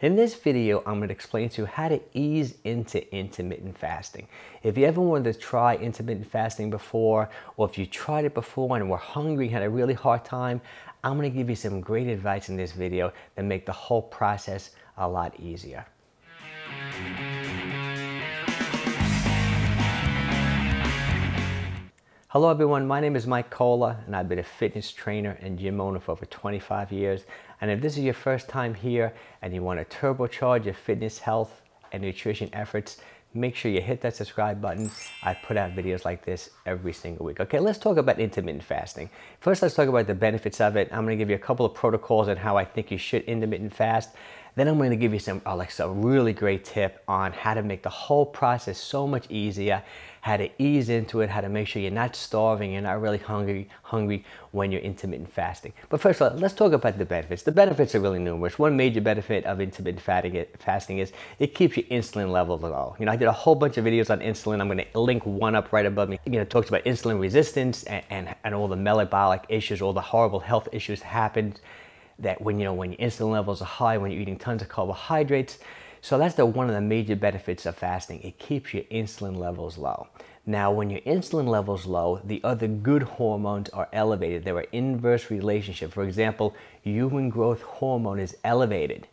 In this video, I'm going to explain to you how to ease into intermittent fasting. If you ever wanted to try intermittent fasting before, or if you tried it before and were hungry and had a really hard time, I'm going to give you some great advice in this video that make the whole process a lot easier. Hello everyone, my name is Mike Kohler and I've been a fitness trainer and gym owner for over 25 years. And if this is your first time here and you want to turbocharge your fitness, health, and nutrition efforts, make sure you hit that subscribe button. I put out videos like this every single week. Okay, let's talk about intermittent fasting. First, let's talk about the benefits of it. I'm going to give you a couple of protocols on how I think you should intermittent fast. Then I'm going to give you some really great tip on how to make the whole process so much easier, how to ease into it, how to make sure you're not starving, you're not really hungry when you're intermittent fasting. But first of all, let's talk about the benefits. The benefits are really numerous. One major benefit of intermittent fasting is it keeps your insulin levels low. I did a whole bunch of videos on insulin. I'm going to link one up right above me. It talks about insulin resistance and all the metabolic issues, all the horrible health issues happen that when your insulin levels are high, when you're eating tons of carbohydrates. So that's one of the major benefits of fasting. It keeps your insulin levels low. Now, when your insulin levels low, the other good hormones are elevated. There are inverse relationships. For example, human growth hormone is elevated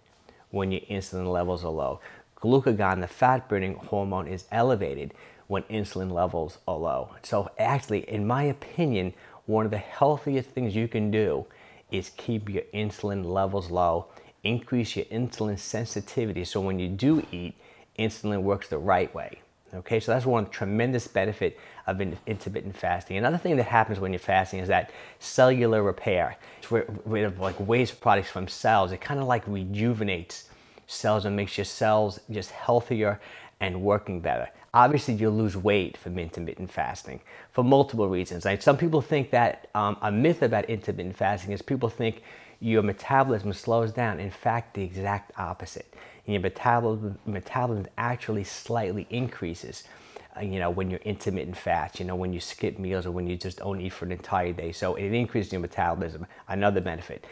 when your insulin levels are low. Glucagon, the fat-burning hormone, is elevated when insulin levels are low. So actually, in my opinion, one of the healthiest things you can do is keep your insulin levels low, increase your insulin sensitivity. So when you do eat, insulin works the right way. Okay, so that's one tremendous benefit of intermittent fasting. Another thing that happens when you're fasting is that cellular repair. It's rid of waste products from cells. It kind of rejuvenates cells and makes your cells just healthier and working better. Obviously, you'll lose weight from intermittent fasting for multiple reasons. Some people think that a myth about intermittent fasting is people think your metabolism slows down. In fact, the exact opposite. Your metabolism actually slightly increases, when you're intermittent fast, when you skip meals or when you just don't eat for an entire day. So it increases your metabolism. Another benefit.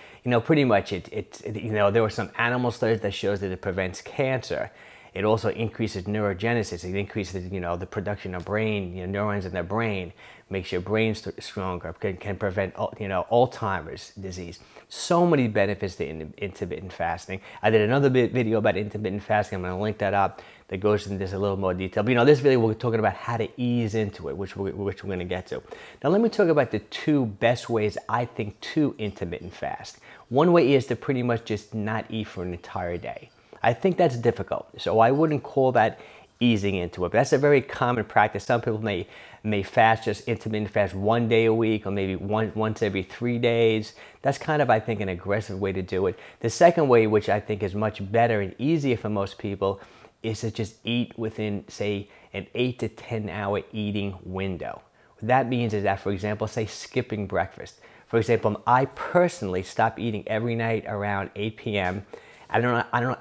Pretty much there were some animal studies that shows that it prevents cancer. It also increases neurogenesis. It increases, the production of brain, neurons in the brain, makes your brain stronger, can prevent, Alzheimer's disease. So many benefits to intermittent fasting. I did another video about intermittent fasting. I'm going to link that up. That goes into this a little more detail. But this video we're talking about how to ease into it, which we're going to get to. Now let me talk about the two best ways I think to intermittent fast. One way is to pretty much just not eat for an entire day. I think that's difficult, so I wouldn't call that easing into it. But that's a very common practice. Some people may fast, just intermittent fast 1 day a week, or maybe once every 3 days. That's kind of, I think, an aggressive way to do it. The second way, which I think is much better and easier for most people, is to just eat within, say, an 8 to 10 hour eating window. What that means is that, for example, say skipping breakfast. For example, I personally stop eating every night around 8 p.m. and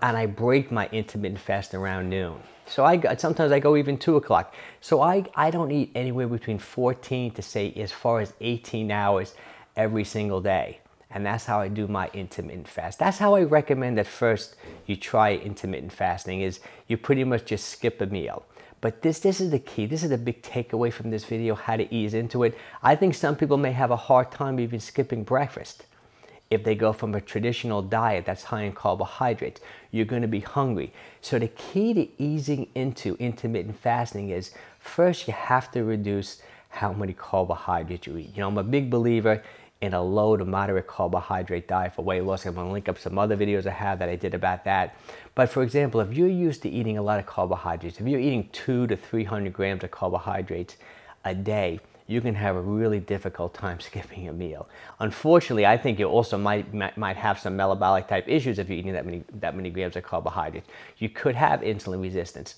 I break my intermittent fast around noon. So sometimes I go even 2 o'clock. So I don't eat anywhere between 14 to say as far as 18 hours every single day. And that's how I do my intermittent fast. That's how I recommend that first you try intermittent fasting, is you pretty much just skip a meal. But this is the key. This is the big takeaway from this video, how to ease into it. I think some people may have a hard time even skipping breakfast. If they go from a traditional diet that's high in carbohydrates, you're going to be hungry. So the key to easing into intermittent fasting is, first you have to reduce how many carbohydrates you eat. I'm a big believer in a low to moderate carbohydrate diet for weight loss. I'm going to link up some other videos I have that I did about that. But for example, if you're used to eating a lot of carbohydrates, if you're eating 200 to 300 grams of carbohydrates a day, you can have a really difficult time skipping a meal. Unfortunately, I think you also might have some metabolic type issues if you're eating that many grams of carbohydrates. You could have insulin resistance.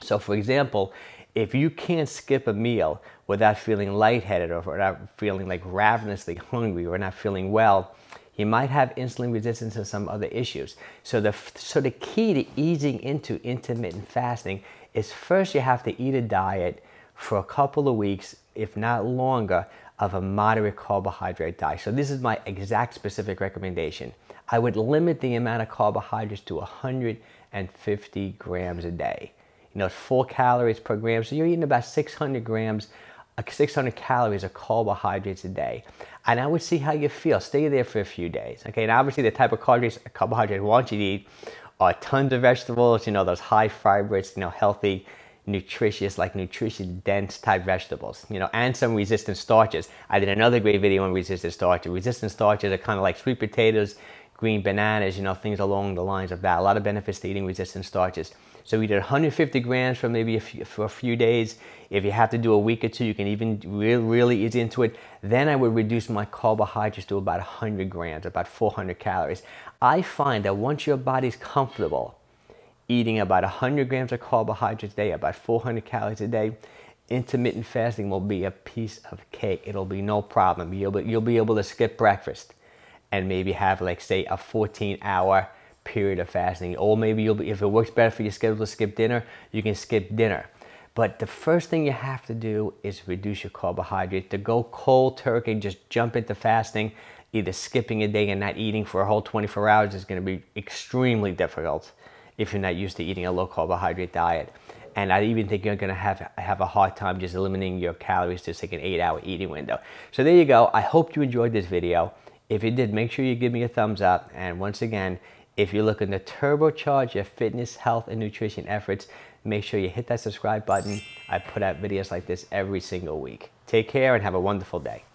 So for example, if you can't skip a meal without feeling lightheaded or without feeling ravenously hungry or not feeling well, you might have insulin resistance and some other issues. So the key to easing into intermittent fasting is, first you have to eat a diet for a couple of weeks, if not longer, of a moderate carbohydrate diet. So this is my exact specific recommendation. I would limit the amount of carbohydrates to 150 grams a day. You know, it's 4 calories per gram, so you're eating about 600 calories of carbohydrates a day. And I would see how you feel. Stay there for a few days. Okay, and obviously the type of carbohydrates I want you to eat are tons of vegetables, you know, those high fibrous, you know, healthy, nutritious, like nutrition dense type vegetables, you know, and some resistant starches. I did another great video on resistant starches. Resistant starches are kind of like sweet potatoes, green bananas, you know, things along the lines of that. A lot of benefits to eating resistant starches. So we did 150 grams for maybe for a few days. If you have to do a week or two, you can even really ease into it. Then I would reduce my carbohydrates to about 100 grams, about 400 calories. I find that once your body's comfortable eating about 100 grams of carbohydrates a day, about 400 calories a day, intermittent fasting will be a piece of cake. It'll be no problem. You'll be able to skip breakfast and maybe have, like, say, a 14-hour period of fasting. Or maybe if it works better for your schedule to skip dinner, you can skip dinner. But the first thing you have to do is reduce your carbohydrate. To go cold turkey, just jump into fasting, either skipping a day and not eating for a whole 24 hours is going to be extremely difficult if you're not used to eating a low carbohydrate diet. And I even think you're going to have a hard time just eliminating your calories to like an 8-hour eating window. So there you go. I hope you enjoyed this video. If you did, make sure you give me a thumbs up. And once again, if you're looking to turbocharge your fitness, health, and nutrition efforts, make sure you hit that subscribe button. I put out videos like this every single week. Take care and have a wonderful day.